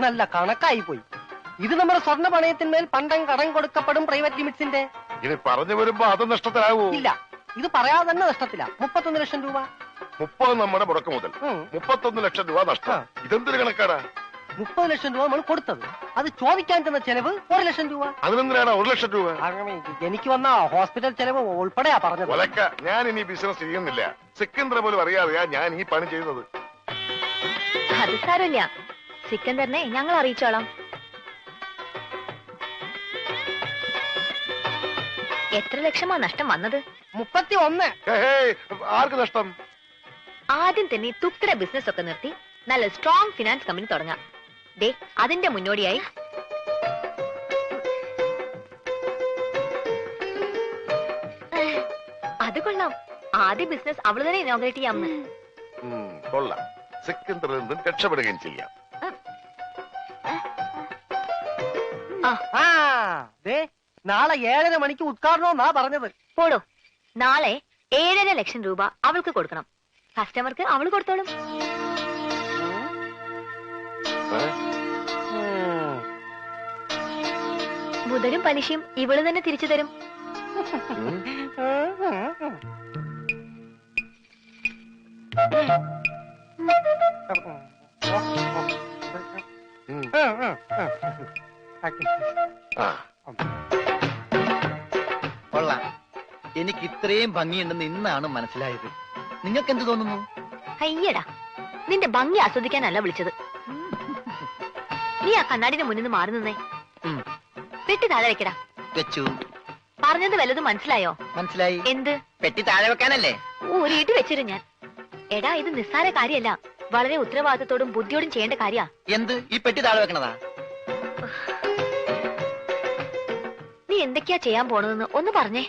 നല്ല കണക്കായി പോയി. ഇത് നമ്മുടെ സ്വർണ്ണ പണയത്തിന്മേൽ പണ്ടം കടം കൊടുക്കപ്പെടും പ്രൈവറ്റ് ലിമിറ്റ്സിന്റെ. ഇനി പറഞ്ഞു വരുമ്പോ അത് നഷ്ടത്തിലാവൂ. ഇല്ല, ഇത് പറയാതെ തന്നെ നഷ്ടത്തില. 31 ലക്ഷം രൂപ. 30 നമ്മുടെ മുടക്ക് മുതൽ, 31 ലക്ഷം രൂപ നഷ്ടം. ഇതെന്തൊരു കണക്കാടാ? 30 ലക്ഷം രൂപ നമ്മൾ കൊടുത്തത്, അത് ചോദിക്കാൻ ചെന്ന ചെലവ് 1 ലക്ഷം രൂപ. അതിനെന്തിനാണ് 1 ലക്ഷം രൂപ? എനിക്ക് വന്ന ഹോസ്പിറ്റൽ ചെലവ് ഉൾപ്പെടെയാ പറഞ്ഞത്. ഒലക്ക, ഞാൻ ഇനി ബിസിനസ് ചെയ്യുന്നില്ല. സിക്കന്ദർ പോലും അറിയാതെയാ ഞാൻ ഈ പണി ചെയ്യുന്നത്. അത് സാരമില്ല, സിക്കന്ദറിനെ ഞങ്ങൾ അറിയിച്ചോളാം. എത്ര ലക്ഷമാ നഷ്ടം വന്നത്? 31. ആർക്ക് നഷ്ടം? ആദ്യം തന്നെ തുക്കട ബിസിനസ് ഒക്കെ നിർത്തി നല്ല സ്ട്രോങ് ഫിനാൻസ് കമ്പനി തുടങ്ങാം. ദേ, അതിന്റെ മുന്നോടിയായി അത് കൊള്ളാം. ആദ്യ ബിസിനസ് അവള് തന്നെ ഇനോഗ്രേറ്റ് ചെയ്യാമെന്ന്. കൊള്ളാം. സിക്കന്ദറിൽ നിന്നും രക്ഷപ്പെടുകയും ചെയ്യാം. നാളെ 7:30 മണിക്ക് ഉദ്ഘാടനമെന്നാ പറഞ്ഞത്. പോടോ, നാളെ 7.5 ലക്ഷം രൂപ അവൾക്ക് കൊടുക്കണം. കസ്റ്റമർക്ക് അവള് കൊടുത്തോളും. മുതലും പലിശയും ഇവള് തന്നെ തിരിച്ചു തരും. കൊള്ളാം. എനിക്ക് ഇത്രയും ഭംഗിയുണ്ടെന്ന് ഇന്നാണ് മനസ്സിലായത്. നിങ്ങൾക്ക് എന്ത് തോന്നുന്നു? അയ്യടാ, നിന്റെ ഭംഗി ആസ്വദിക്കാനല്ല വിളിച്ചത്. നീ ആ കണ്ണാടിന്റെ മുന്നിൽ നിന്ന് മാറി നിന്നേ. പെട്ടി താഴെ വെക്കടാ. വെച്ചു. പറഞ്ഞത് വല്ലതും മനസ്സിലായോ? മനസ്സിലായി. എന്ത്? പെട്ടി താഴെ വെക്കാനല്ലേ? ഊരിയിട്ട് വെച്ചിരും ഞാൻ. എടാ, ഇത് നിസ്സാര കാര്യമല്ല, വളരെ ഉത്തരവാദിത്തത്തോടും ബുദ്ധിയോടും ചെയ്യേണ്ട കാര്യ. എന്ത്? ഈ പെട്ടി താഴെ വെക്കണതാ? നീ എന്തൊക്കെയാ ചെയ്യാൻ പോണതെന്ന് ഒന്ന് പറഞ്ഞേ.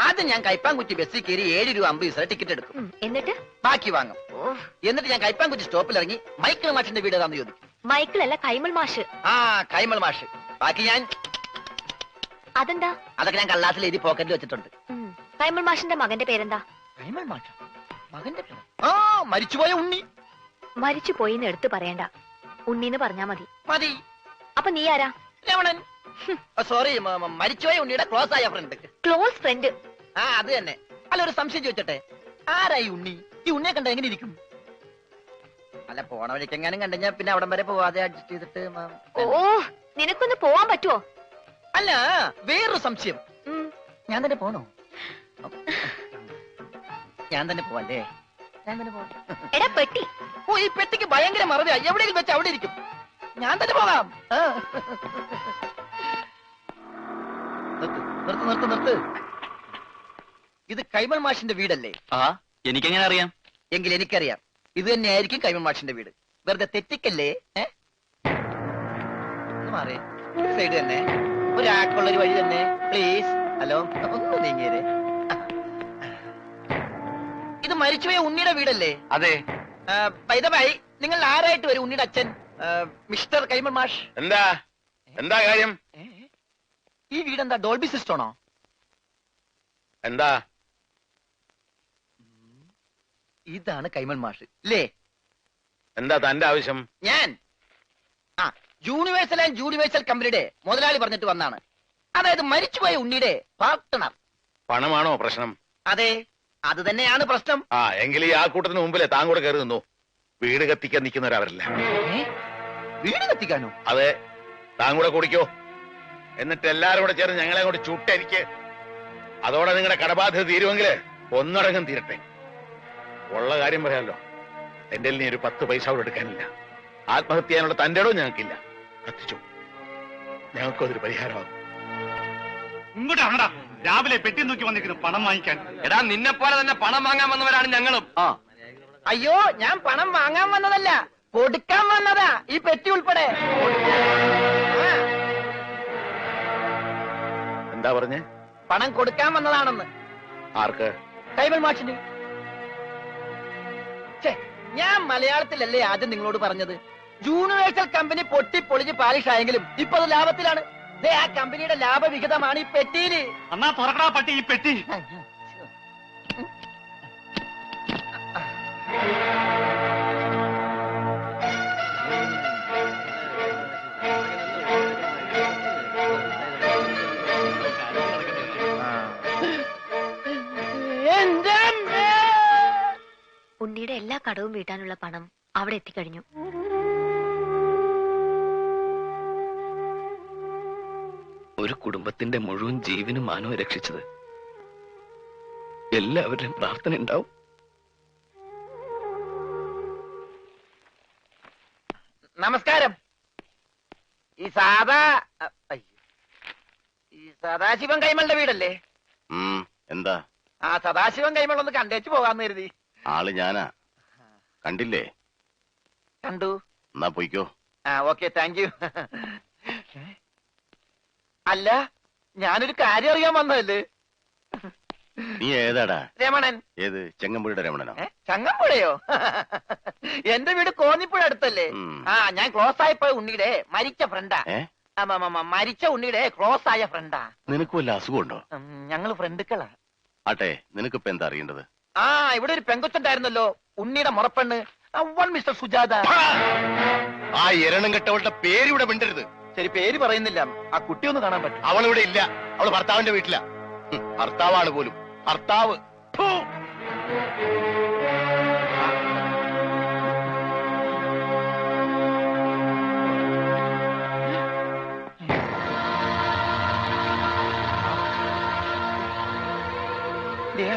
ആദ്യം ഞാൻ കൈപ്പാങ്കുറ്റി ബസ്സിൽ കയറി 7 രൂപ 50 പൈസ ടിക്കറ്റ് എടുക്കും. എന്നിട്ട് ബാക്കി വാങ്ങും. എന്നിട്ട് ഞാൻ കൈപ്പാങ്കുറ്റി സ്റ്റോപ്പിൽ ഇറങ്ങി മൈക്കിൾ മാഷിന്റെ വീട് ഏതാന്ന് ചോദിക്കും. മൈക്കിളല്ല, കൈമൾ മാഷ്. ആ, കൈമൾ മാഷ്. ബാക്കി ഞാൻ അതെന്താ? അതൊക്കെ ഞാൻ കള്ളാസിൽ എഴുതി പോക്കറ്റിൽ വെച്ചിട്ടുണ്ട്. കൈമൾ മാഷിന്റെ മകന്റെ പേരെന്താ? കൈമൾ മാഷ് മകന്റെ പേര്? ആ, മരിച്ചുപോയ ഉണ്ണി. മരിച്ചു പോയിന്ന് എടുത്തു പറയണ്ട, ഉണ്ണീന്ന് പറഞ്ഞാ മതി. മതി. അപ്പൊ നീ ആരാ? രമണൻ. സോറി, മരിച്ചുപോയ ഉണ്ണിയുടെ ക്ലോസ് ആയ ഫ്രണ്ട്. Close friend? ആ, അത് തന്നെ. അല്ല, ഒരു സംശയം ചോദിച്ചോട്ടെ, ആരായി ഉണ്ണി? ഈ ഉണ്ണിയെ കണ്ട എങ്ങനെ ഇരിക്കും? അല്ല, പോണ വഴിക്കെങ്ങാനും കണ്ടുകഴിഞ്ഞാ പിന്നെ അവിടം വരെ പോവാതെ അഡ്ജസ്റ്റ് ചെയ്തിട്ട്. ഓ, നിനക്കൊന്ന് പോവാൻ പറ്റുമോ? അല്ല, വേറൊരു സംശയം. ഞാൻ തന്നെ പോണോ? ഞാൻ തന്നെ പോവല്ലേ? ഞാൻ തന്നെ പോവാം. എടാ പെട്ടി. ഓ, ഈ പെട്ടിക്ക് ഭയങ്കര മറവിയാ. എവിടെയെങ്കിലും വെച്ച് അവിടെ ഇരിക്കും. ഞാൻ തന്നെ പോകാം. നിർത്ത്. ഇത് കൈമൾ മാഷിന്റെ വീടല്ലേ? ആ, എനിക്കെങ്ങനെ അറിയാം? എങ്കിൽ എനിക്കറിയാം. ഇത് തന്നെയായിരിക്കും കൈമൾ മാഷിന്റെ വീട്. വെറുതെ തെറ്റിക്കല്ലേ? മാറേ, സൈഡ് തന്നെ, ഒരാൾക്കുള്ളൊരു വഴി തന്നെ, പ്ലീസ്. ഹലോ, ഒന്ന് നീങ്ങിയേ. ഇത് മരിച്ചുപോയ ഉണ്ണിയുടെ വീടല്ലേ? അതെ. ബൈ, നിങ്ങൾ ആരായിട്ട് വരും? ഉണ്ണിയുടെ അച്ഛൻ മിസ്റ്റർ കൈമൾ മാഷ്. എന്താ കാര്യം? ഈ വീടെന്താ ഡോൾബി സിസ്റ്റമാണോ? എന്താ? ഇതാണ് കൈമൾ മാഷ് അല്ലേ? എന്താ തന്റെ ആവശ്യം? ഞാൻ യൂണിവേഴ്സൽ ആൻഡ് യൂണിവേഴ്സൽ കമ്പനിയുടെ മുതലാളി പറഞ്ഞിട്ട് വന്നാണ്. അതായത് മരിച്ചുപോയ ഉണ്ണിയുടെ പാർട്ട്ണർ. പണമാണോ പ്രശ്നം? അതെ, അത് തന്നെയാണ് പ്രശ്നം. എങ്കിൽ ഈ ആൾക്കൂട്ടത്തിന് മുമ്പിലെ താൻ കൂടെ കയറി നിന്നു. വീട് കത്തിക്കാൻ നിൽക്കുന്നവരവരല്ല. വീട് കത്തിക്കാനോ? അതെ, താൻ കൂടെ കുടിക്കോ. എന്നിട്ട് എല്ലാരും കൂടെ ചേർന്ന് ഞങ്ങളെ കൂടെ ചുട്ടരിക്ക്. അതോടെ നിങ്ങളുടെ കടബാധ്യത തീരുമെങ്കിൽ ഒന്നടങ്കം തീരട്ടെ. ഉള്ള കാര്യം പറയാമല്ലോ, എന്റെ നീ ഒരു 10 പൈസ കൂടെ എടുക്കാനില്ല. ആത്മഹത്യ ചെയ്യാനുള്ള തന്റെ ഇടവും ഞങ്ങൾക്കില്ല. കത്തിച്ചു, ഞങ്ങൾക്കും അതൊരു പരിഹാരമാകും. ഇങ്ങോട്ടാണടാ രാവിലെ പെട്ടി നോക്കി വന്നിരിക്കുന്നു പണം വാങ്ങിക്കാൻ. എടാ, നിന്നെ പോലെ തന്നെ പണം വാങ്ങാൻ വന്നവരാണ് ഞങ്ങളും. അയ്യോ, ഞാൻ പണം വാങ്ങാൻ വന്നതല്ല, കൊടുക്കാൻ വന്നതാ. ഈ പെട്ടി ഉൾപ്പെടെ. എന്താ പറഞ്ഞേ? പണം കൊടുക്കാൻ വന്നതാണെന്ന്. ആർക്ക്? കൈമൾ മാഷിന്. ഞാൻ മലയാളത്തിലല്ലേ ആദ്യം നിങ്ങളോട് പറഞ്ഞത്? യൂണിവേഴ്സൽ കമ്പനി പൊട്ടിപ്പൊളിഞ്ഞ് പാലിഷ് ആയെങ്കിലും ഇപ്പൊ അത് ലാഭത്തിലാണ്. ആ കമ്പനിയുടെ ലാഭവിഹിതമാണ് ഈ പെട്ടിയില്. അന്നാ തുറക്കടാ പട്ടി ഈ പെട്ടി. കടവും വീട്ടാനുള്ള പണം അവിടെ എത്തിക്കഴിഞ്ഞു. ഒരു കുടുംബത്തിന്റെ മുഴുവൻ ജീവനും മാനവും രക്ഷിച്ചത് എല്ലാവരുടെയും പ്രാർത്ഥന ഉണ്ടാവും. നമസ്കാരം. ഈ സദാശിവൻ കൈമളുടെ വീടല്ലേ? എന്താ? ആ സദാശിവൻ കൈമൾ ഒന്ന് കണ്ടേച്ചു പോകാന്ന് കരുതി. ആള് ഞാനാ. കണ്ടില്ലേ? കണ്ടു. എന്നാ പോയിക്കോ. ആ ഓക്കെ, താങ്ക് യു. അല്ല, ഞാനൊരു കാര്യം അറിയാൻ വന്നതല്ലേ. നീ ഏതാടാ? രമണൻ. ഏത്? ചെങ്ങമ്പുഴയുടെ രമണനോ? ചങ്ങമ്പുഴയോ? എന്റെ വീട് കോന്നിപ്പുഴ അടുത്തല്ലേ? ആ, ഞാൻ ക്ലോസ് ആയപ്പോ ഉണ്ണിയുടെ മരിച്ച ഫ്രണ്ടാ. മരിച്ച ഉണ്ണിയുടെ ക്ലോസ് ആയ ഫ്രണ്ടാ. നിനക്ക് വല്ല അസുഖമുണ്ടോ? ഞങ്ങള് ഫ്രണ്ടുക്കളാ. ആട്ടെ, നിനക്കിപ്പോ എന്താ അറിയേണ്ടത്? ആ, ഇവിടെ ഒരു പെങ്കൊച്ചുണ്ടായിരുന്നല്ലോ, ഉണ്ണിയുടെ മുറപ്പെണ്ണ്, മിസ്റ്റർ സുജാത. ആ എരണം കെട്ടവളുടെ പേര് ഇവിടെ മിണ്ടരുത്. ശരി, പേര് പറയുന്നില്ല. ആ കുട്ടി ഒന്ന് കാണാൻ പറ്റും? അവളിവിടെ ഇല്ല. അവള് ഭർത്താവിന്റെ വീട്ടിലാ. ഭർത്താവാണ് പോലും. ഭർത്താവ്.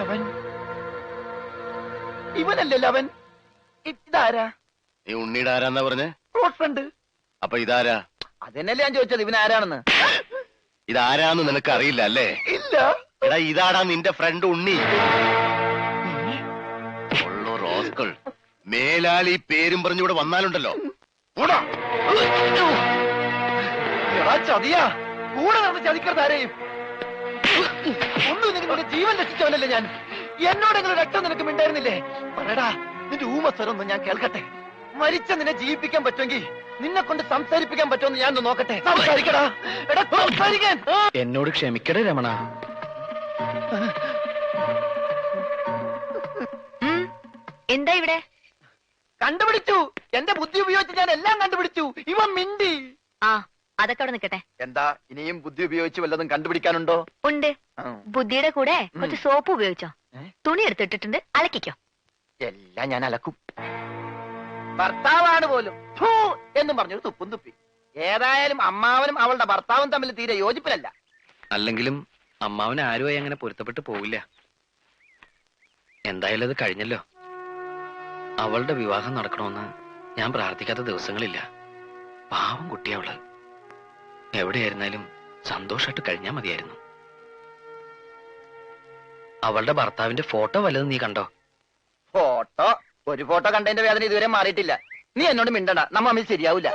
അവൻ ഇവനല്ലല്ലോ അവൻ. ഇതാരാ? നീ ഉണ്ണിയുടെ ആരാന്നാ പറഞ്ഞേ? Close friend. അപ്പൊ ഇതാരാ? അതെന്നല്ലേ ഞാൻ ചോദിച്ചത്, ഇവനാരാണെന്ന്. ഇതാരാന്ന് നിനക്ക് അറിയില്ല അല്ലേ? ഇല്ല. എടാ, ഇതാടാ നിന്റെ ഫ്രണ്ട് ഉണ്ണി. ഉള്ളോ റോസ്കൾ. മേലാൽ ഈ പേരും പറഞ്ഞിവിടെ വന്നാലുണ്ടല്ലോ. എടാ ചതിയാ, കൂടെ നടന്ന് ചതിക്കരുത് ആരെയും. ഒന്നും നിങ്ങളുടെ ജീവൻ രക്ഷിച്ചവനല്ലേ ഞാൻ. എന്നോടെങ്കിലും രക്തം നിനക്ക് മിണ്ടായിരുന്നില്ലേ? പറയടാ, നിന്റെ ഊമസ്വരൊന്നും ഞാൻ കേൾക്കട്ടെ. മരിച്ച നിന്നെ ജീവിപ്പിക്കാൻ പറ്റുമെങ്കിൽ നിന്നെ കൊണ്ട് സംസാരിപ്പിക്കാൻ പറ്റുമെന്ന് ഞാൻ നോക്കട്ടെ. സംസാരിക്കടാ. എടാ സംസാരിക്കാൻ. എന്നോട് ക്ഷമിക്കടേ രമണ. എന്താ ഇവിടെ? കണ്ടുപിടിച്ചു. എന്റെ ബുദ്ധി ഉപയോഗിച്ച് ഞാൻ എല്ലാം കണ്ടുപിടിച്ചു. ഇവൻ മിണ്ടി. ആ, അതൊക്കെ അവിടെ നിൽക്കട്ടെ. എന്താ, ഇനിയും ബുദ്ധി ഉപയോഗിച്ച് വല്ലതും കണ്ടുപിടിക്കാനുണ്ടോ? ഉണ്ട്. ബുദ്ധിയുടെ കൂടെ കുറച്ച് സോപ്പ് ഉപയോഗിച്ചോ. തുണി എടുത്തിട്ടിട്ടുണ്ട്, അലക്കിക്കോ. എല്ലാം ഞാൻ അലക്കും. ഭർത്താവാണ് പോലും ഫൂ എന്നും പറഞ്ഞൊരു തുപ്പും തുപ്പി. ഏതായാലും അമ്മാവനും അവളുടെ ഭർത്താവും തമ്മിൽ തീരെ യോജിപ്പിലല്ല. അല്ലെങ്കിലും അമ്മാവന് ആരുമായി അങ്ങനെ പൊരുത്തപ്പെട്ട് പോവില്ല. എന്തായാലും അത് കഴിഞ്ഞല്ലോ. അവളുടെ വിവാഹം നടക്കണമെന്ന് ഞാൻ പ്രാർത്ഥിക്കാത്ത ദിവസങ്ങളില്ല. പാവം കുട്ടിയവള്. എവിടെയായിരുന്നാലും സന്തോഷമായിട്ട് കഴിഞ്ഞാൽ മതിയായിരുന്നു. അവളുടെ ഭർത്താവിന്റെ ഫോട്ടോ വല്ലതും നീ കണ്ടോ? ഫോട്ടോ? ഒരു ഫോട്ടോ കണ്ടതിന്റെ വേദന ഇതുവരെ മാറിയിട്ടില്ല. നീ എന്നോട് മിണ്ടണ്ട, നമ്മ തമ്മിൽ ശരിയാവൂല.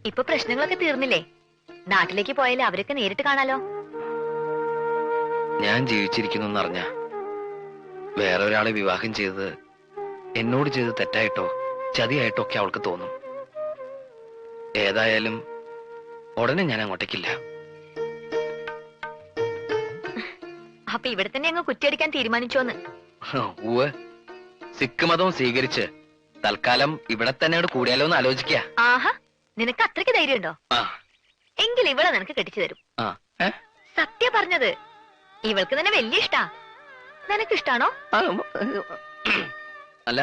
ഇപ്പൊ പ്രശ്നങ്ങളൊക്കെ തീർന്നില്ലേ? നാട്ടിലേക്ക് പോയാലും അവരൊക്കെ നേരിട്ട് കാണാലോ. ഞാൻ ജീവിച്ചിരിക്കുന്നു എന്നറിഞ്ഞ വേറെ ഒരാളെ വിവാഹം ചെയ്തത് എന്നോട് ചെയ്ത് തെറ്റായിട്ടോ ചതിയായിട്ടോ ഒക്കെ അവൾക്ക് തോന്നും. ഏതായാലും ഉടനെ ഞാൻ അങ്ങോട്ടേക്കില്ല. അപ്പൊ ഇവിടെ തന്നെ അങ്ങ് കുറ്റിയടിക്കാൻ തീരുമാനിച്ചോന്ന്? ഉവ്വ്. സിഖ് മതവും സ്വീകരിച്ച് തൽക്കാലം ഇവിടെ തന്നെ കൂടിയാലോ എന്ന് ആലോചിക്ക. ആഹാ, നിനക്ക് അത്രയ്ക്ക് ധൈര്യമുണ്ടോ? എങ്കിൽ ഇവളെ നിനക്ക് കെട്ടിച്ചു തരും. സത്യ പറഞ്ഞത്. ഇവൾക്ക് തന്നെ വലിയ ഇഷ്ടാ. നിനക്ക് ഇഷ്ടാണോ? അല്ല,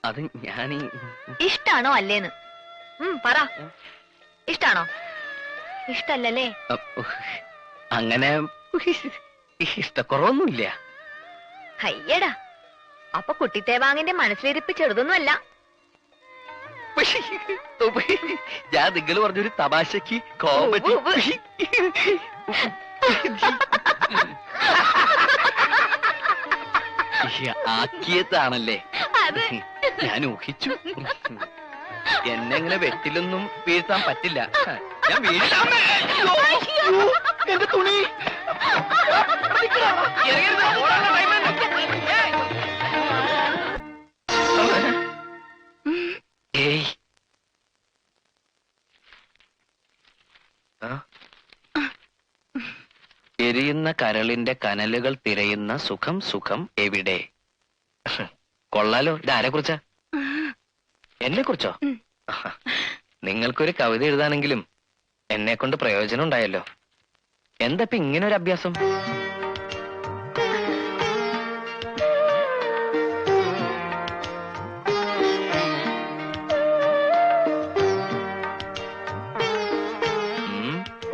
അത് ഞാനീ ഇഷ്ടാണോ അല്ലേന്ന് പറ. ഇഷ്ടാണോ? ഇഷ്ടല്ലേ? അങ്ങനെ ഇഷ്ടക്കുറവൊന്നുമില്ല. അയ്യടാ, അപ്പൊ കുട്ടിത്തേവാങ്ങിന്റെ മനസ്സിലിരിപ്പ് ചെറുതൊന്നുമല്ല. ഞാൻ നിങ്ങൾ പറഞ്ഞൊരു തമാശക്ക് കോമഡി ആക്കിയതാണല്ലേ ഞാൻ ഊഹിച്ചു. എന്നെ ഇങ്ങനെ വെട്ടിലൊന്നും വീഴ്ത്താൻ പറ്റില്ല. ഞാൻ എന്റെ തുണി ഏയ് എരിയുന്ന കരളിന്റെ കനലുകൾ തിരയുന്ന സുഖം സുഖം എവിടെ? കൊള്ളാലോ. ഇതാരെ കുറിച്ചാ? എന്നെ കുറിച്ചോ? നിങ്ങൾക്കൊരു കവിത എഴുതാനെങ്കിലും എന്നെ കൊണ്ട് പ്രയോജനം ഉണ്ടായല്ലോ. എന്താ ഇപ്പൊ ഇങ്ങനെ ഒരു അഭ്യാസം?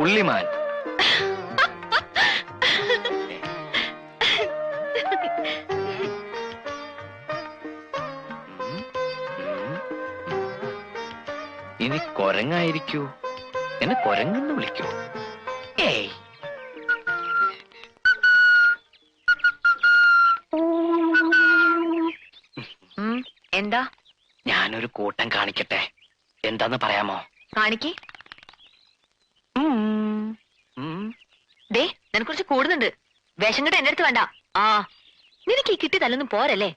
പുള്ളിമാൻ. ഇനി കൊരങ്ങായിരിക്കൂ, എന്നെ കൊരങ്ങെന്ന് വിളിക്കൂ. ഏയ്, എന്താ? ഞാനൊരു കൂട്ടം കാണിക്കട്ടെ, എന്താന്ന് പറയാമോ? കാണിക്ക്. ദേ, നിനക്ക് കുറച്ച് കൂടുന്നുണ്ട്. വേഷം കെട്ട് എന്റെ അടുത്ത് വേണ്ട. ആ, നിനക്ക് ഈ കിട്ടിയതല്ലൊന്നും പോരല്ലേ?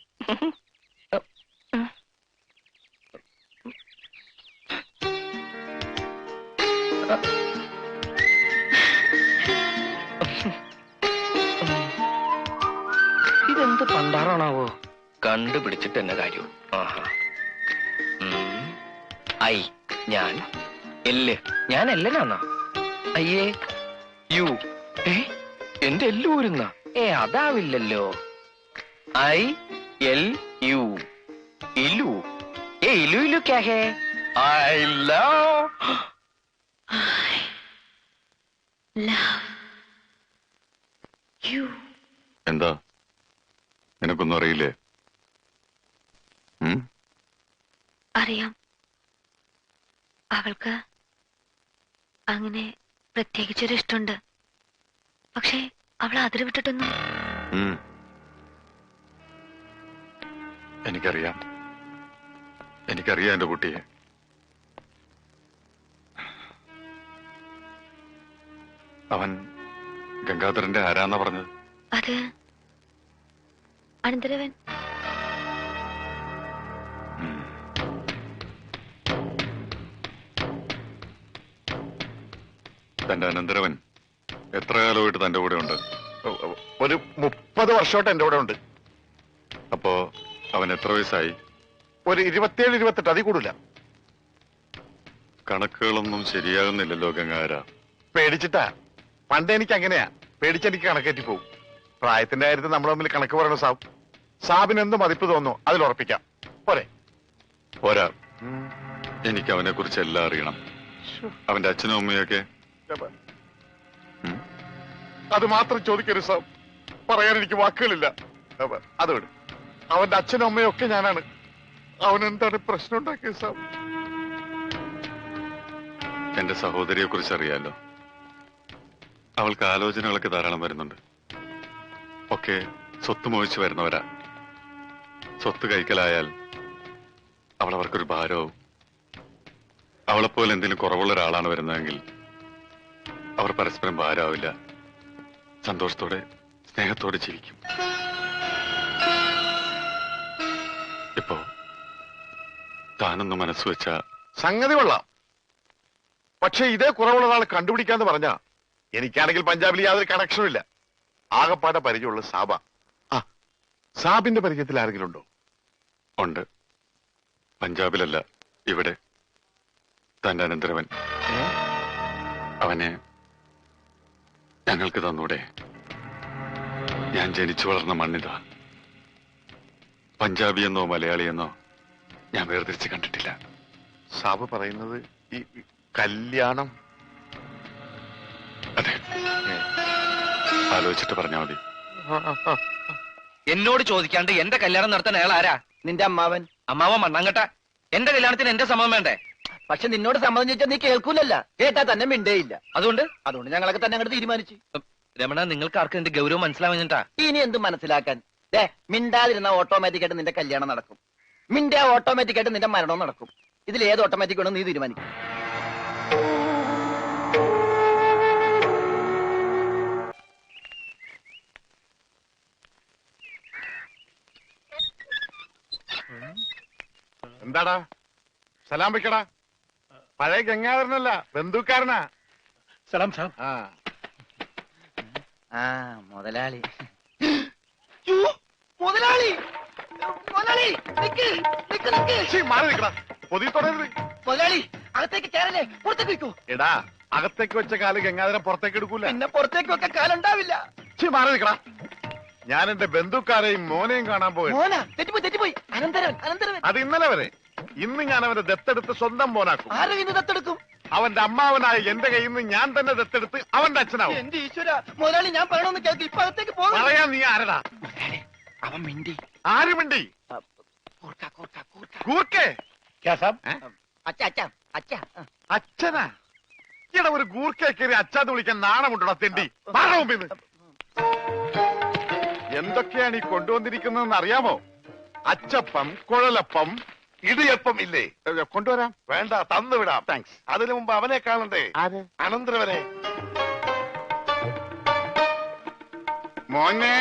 ഇതെന്ത് പണ്ടാറാണാവോ? കണ്ടുപിടിച്ചിട്ട് എന്നെ കാര്യവും. ആഹാ. ഐ ഞാൻ എല്ല്, ഞാൻ എല്ലനാന്നാ. അയ്യേ യു, എന്റെ എല്ല് ഊരുന്ന. അതാവില്ലല്ലോ. ഐ എൽ യു, ഇലു. ഇലു ഇലു ക്യാ ഹേ? I love you. എന്താ, നിനക്കൊന്നും അറിയില്ലേ? അറിയാം. അവൾക്ക് അങ്ങനെ പ്രത്യേകിച്ചൊരു ഇഷ്ടമുണ്ട്. പക്ഷേ അവൾ അതിര് വിട്ടിട്ടൊന്നും. എനിക്കറിയാം, എനിക്കറിയാം എന്റെ കുട്ടിയെ. അവൻ ഗംഗാധരന്റെ ആരാന്നാ പറഞ്ഞത്? അത് അനന്തരവൻ. തന്റെ അനന്തരവൻ എത്ര കാലമായിട്ട് തന്റെ കൂടെ ഉണ്ട്? ഒരു 30 വർഷമായിട്ട് എന്റെ കൂടെ ഉണ്ട്. അപ്പോ അവൻ എത്ര വയസ്സായി? ഒരു 27-28, അതിൽ കൂടില്ല. കണക്കുകളൊന്നും ശരിയാകുന്നില്ലല്ലോ ഗംഗാര. പേടിച്ചിട്ടാ. പണ്ട് എനിക്ക് അങ്ങനെയാ, പേടിച്ചെനിക്ക് കണക്കേറ്റി പോകും. പ്രായത്തിന്റെ കാര്യത്തിൽ നമ്മൾ തമ്മിൽ കണക്ക് പറയണ സാബിന് എന്ത് മതിപ്പ് തോന്നുന്നു അതിൽ ഉറപ്പിക്കാം. പോരെ? പോരാ, എനിക്ക് അവനെ കുറിച്ച് എല്ലാം അറിയണം. അവന്റെ അച്ഛനും അമ്മയൊക്കെ. അത് മാത്രം ചോദിക്കരുത് സാബ്, പറയാൻ എനിക്ക് വാക്കുകളില്ല. അത് വിടും. അവന്റെ അച്ഛനും അമ്മയും ഒക്കെ ഞാനാണ്. അവൻ എന്താണ് പ്രശ്നം ഉണ്ടാക്കിയത് സാബ്? എന്റെ സഹോദരിയെ കുറിച്ച് അറിയാലോ. അവൾക്ക് ആലോചനകളൊക്കെ ധാരാളം വരുന്നുണ്ട്. ഒക്കെ സ്വത്ത് മോഹിച്ച് വരുന്നവരാ. സ്വത്ത് കൈക്കലായാൽ അവൾ അവർക്കൊരു ഭാരവും. അവളെപ്പോലെ എന്തെങ്കിലും കുറവുള്ള ഒരാളാണ് വരുന്നതെങ്കിൽ അവർ പരസ്പരം ഭാരമാവില്ല, സന്തോഷത്തോടെ സ്നേഹത്തോടെ ജീവിക്കും. ഇപ്പോ താനൊന്ന് മനസ്സ് വെച്ച സംഗതി കൊള്ളാം. പക്ഷെ ഇതേ കുറവുള്ള ഒരാളെ കണ്ടുപിടിക്കാന്ന് പറഞ്ഞാ എനിക്കാണെങ്കിൽ പഞ്ചാബിൽ യാതൊരു കണക്ഷനും ഇല്ല. ആകപ്പാടെ പരിചയമുള്ള സാബ. ആ, സാബിന്റെ പരിചയത്തിൽ ആരെങ്കിലും ഉണ്ടോ? ഉണ്ട്. പഞ്ചാബിലല്ല, ഇവിടെ. തന്റെ അനന്തരവൻ. അവനെ ഞങ്ങൾക്ക് തന്നൂടെ? ഞാൻ ജനിച്ചു വളർന്ന മണ്ണിതാ. പഞ്ചാബി എന്നോ മലയാളി എന്നോ ഞാൻ വേർതിരിച്ച് കണ്ടിട്ടില്ല. സാബ് പറയുന്നത് ഈ കല്യാണം? അതെ, ആലോചിച്ചിട്ട് പറഞ്ഞാ മതി. എന്നോട് ചോദിക്കാണ്ട് എന്റെ കല്യാണം നടത്താൻ അയാൾ ആരാ? നിന്റെ അമ്മാവൻ. അമ്മാവൻ മണ്ണാങ്കട്ട. എന്റെ കല്യാണത്തിന് എന്റെ സമ്മതം വേണ്ടേ? പക്ഷെ നിന്നോട് സമ്മതം ചോദിച്ചാൽ നീ കേൾക്കൂലല്ല. കേട്ടാ തന്നെ മിണ്ടേയില്ല. അതുകൊണ്ട് ഞങ്ങളൊക്കെ തന്നെ അങ്ങോട്ട് തീരുമാനിച്ചു. രമണ, നിങ്ങൾക്ക് ആർക്കും എന്റെ ഗൗരവം മനസ്സിലാവുന്നിട്ടാ? ഇനി എന്ത് മനസ്സിലാക്കാൻ? മിണ്ടാതിരുന്ന ഓട്ടോമാറ്റിക് ആയിട്ട് നിന്റെ കല്യാണം നടക്കും. മിണ്ടാ ഓട്ടോമാറ്റിക് ആയിട്ട് നിന്റെ മരണവും നടക്കും. ഇതിൽ ഏത് ഓട്ടോമാറ്റിക് വേണം നീ തീരുമാനിക്കും. എന്താടാ? സലാം വെക്കടാ. പഴയ ഗംഗാധരനല്ല, ബന്ധുക്കാരനാ. സലാം സാബ്. മുതലാളി. മുതലാളി, മുതലാളി, നിക്ക്, നിക്ക്, നിക്ക്. മാറി നിൽക്കടാ, പൊതി തുടരുത്. മുതലാളി, അകത്തേക്ക് കയറല്ലേ, പുറത്തേക്ക് വെക്കൂ. എടാ, അകത്തേക്ക് വെച്ച കാല് ഗംഗാധരൻ പുറത്തേക്ക് എടുക്കൂല. പിന്നെ പുറത്തേക്ക് വെക്കാൻ കാലുണ്ടാവില്ല. മാറി നിൽക്കടാ. ഞാൻ എന്റെ ബന്ധുക്കാരെയും മോനെയും കാണാൻ പോയി. മോനാ? തെറ്റിപ്പോയി, തെറ്റിപ്പോയി. അനന്തരവൻ, അനന്തരവൻ. അത് ഇന്നലെ വരെ. ഇന്ന് ഞാൻ അവനെ ദത്തെടുത്ത് സ്വന്തം മോനാക്കും. ആരും ഇന്ന് ദത്തെടുക്കും? അവന്റെ അമ്മാവനായ എന്റെ കയ്യിൽ നിന്ന് ഞാൻ തന്നെ ദത്തെടുത്ത് അവന്റെ അച്ഛനാവും. എന്റെ ഈശ്വര, മുതലാളി ഞാൻ പറയണമെന്ന് കേൾക്ക്, ഇപ്പൊ അകത്തേക്ക് പോകും. പറയാൻ നീ ആരടാ? അവൻ മിണ്ടി. ആര് മിണ്ടി? കൂർക്കേ? അച്ഛനാ? ഇവിടെ ഒരു ഗൂർക്കെ കയറി അച്ഛാന്ന് വിളിക്കാൻ നാണമുണ്ടോ തെണ്ടി? മുമ്പിന്ന് എന്തൊക്കെയാണ് ഈ കൊണ്ടുവന്നിരിക്കുന്നതെന്ന് അറിയാമോ? അച്ചപ്പം, കുഴലപ്പം, ഇടിയപ്പം ഇല്ലേ? കൊണ്ടുവരാം. വേണ്ട, തന്നു വിടാം. താങ്ക്സ്. അതിനു മുമ്പ് അവനെ കാണണ്ടേ? അനന്തരവനെ. മോനെ,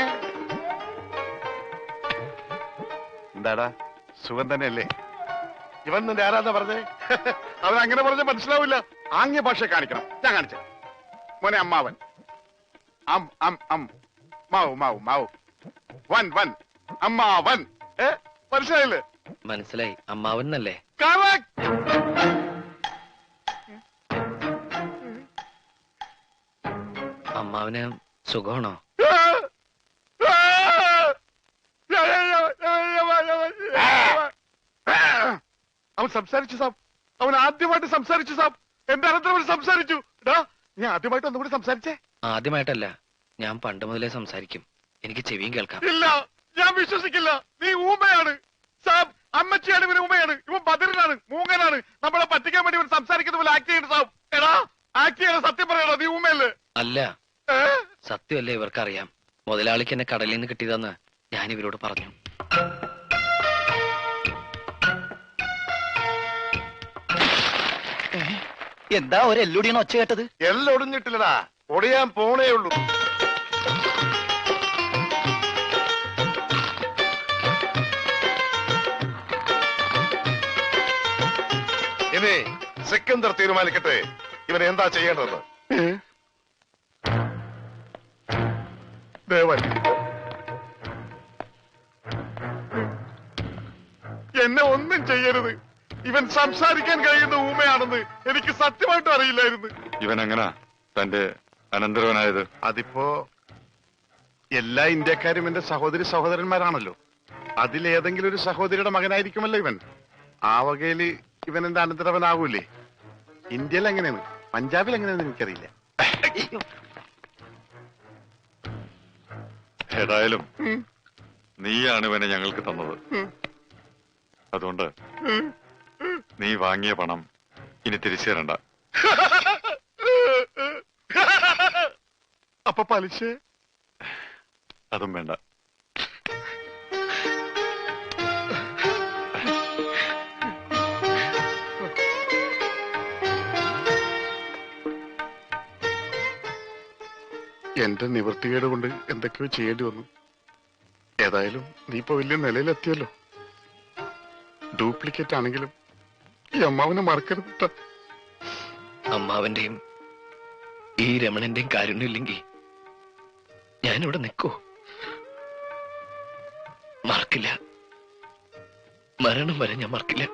എന്താടാ സുഖം തന്നെയല്ലേ? ഇവൻ നിന്റെ ആരാധന പറഞ്ഞേ? അവൻ അങ്ങനെ പറഞ്ഞ മനസ്സിലാവില്ല. ആംഗ്യ ഭാഷ കാണിക്കണം. ഞാൻ കാണിച്ച മോനെ അമ്മാവൻ. അം അം അം മാവു മാവു മാവു വൻ വൻ അമ്മാവൻ. മനസ്സിലായില്ലേ? മനസ്സിലായി. അമ്മാവൻ എന്നല്ലേ? കറക്റ്റ്. അമ്മാവന് സുഖമാണോ? അവൻ സംസാരിച്ചു സാബ്. അവൻ ആദ്യമായിട്ട് സംസാരിച്ചു സാബ്. എന്റെ അനന്തരം സംസാരിച്ചു. ഞാൻ ആദ്യമായിട്ട് ഒന്നുകൂടി സംസാരിച്ചേ. ആദ്യമായിട്ടല്ല, ഞാൻ പണ്ട് മുതലേ സംസാരിക്കും. എനിക്ക് ചെവിയും കേൾക്കാം. ഇല്ല, ഞാൻ വിശ്വസിക്കില്ല. നീ ഊമയാണ് സാബ്. അമ്മച്ചിയാണ് ഇവന് ഊമയാണ്. ഇവൻ ബദറിനാണ്, മൂങ്ങനാണ്. നമ്മളെ പറ്റിക്കാൻ വേണ്ടി ഇവൻ സംസാരിക്കുന്ന പോലെ ആക്ട് ചെയ്യുന്നു സാബ്. എടാ, ആക്ട് ചെയ്യണ സത്യം പറയണോ? നീ ഊമയല്ലേ? അല്ല, സത്യമല്ലേ ഇവർക്കറിയാം. മുതലാളിക്ക് എന്നെ കടലിൽ നിന്ന് കിട്ടിയതെന്ന് ഞാൻ ഇവരോട് പറഞ്ഞു. എന്താ ഒരു എല്ലുടിയാണ് ഒച്ച കേട്ടത്? എല്ലാം ഒടിഞ്ഞിട്ടില്ലടാ, ഒടിയാൻ പോണേ ഉള്ളൂ. ഇനി സിക്കന്ദർ തീരുമാനിക്കട്ടെ ഇവൻ എന്താ ചെയ്യേണ്ടത്. ദേവൻ, എന്നെ ഒന്നും ചെയ്യരുത്. ഇവൻ സംസാരിക്കാൻ കഴിയുന്ന ഊമയാണെന്ന് എനിക്ക് സത്യമായിട്ടും അറിയില്ലായിരുന്നു. ഇവൻ എങ്ങനാ തന്റെ അനന്തരവനായത്? അതിപ്പോ എല്ലാ ഇന്ത്യക്കാരും എന്റെ സഹോദരി സഹോദരന്മാരാണല്ലോ. അതിലേതെങ്കിലും ഒരു സഹോദരിയുടെ മകനായിരിക്കുമല്ലോ ഇവൻ. ആ വകയില് ഇവൻ എന്റെ അനന്തരവനാവൂലേ? ഇന്ത്യയിൽ എങ്ങനെയാണ്, പഞ്ചാബിൽ എങ്ങനെയാന്ന് എനിക്കറിയില്ല. ഏതായാലും നീയാണ് ഇവനെ ഞങ്ങൾക്ക് തന്നത്. അതുകൊണ്ട് നീ വാങ്ങിയ പണം ഇനി തിരിച്ചു തരണ്ട. അപ്പൊ പലിശ? അതും വേണ്ട. എന്റെ നിവൃത്തികേട് കൊണ്ട് എന്തൊക്കെയോ ചെയ്യേണ്ടി വന്നു. ഏതായാലും നീ ഇപ്പൊ വലിയ നിലയിലെത്തിയല്ലോ. ഡ്യൂപ്ലിക്കേറ്റ് ആണെങ്കിലും ഈ അമ്മാവനെ മറക്കരുത്. അമ്മാവന്റെയും ഈ രമണന്റെയും കാരുണ്യമില്ലെങ്കിൽ ഞാനിവിടെ നിൽക്കൂ? മറക്കില്ല, മരണം വരെ ഞാൻ മറക്കില്ല.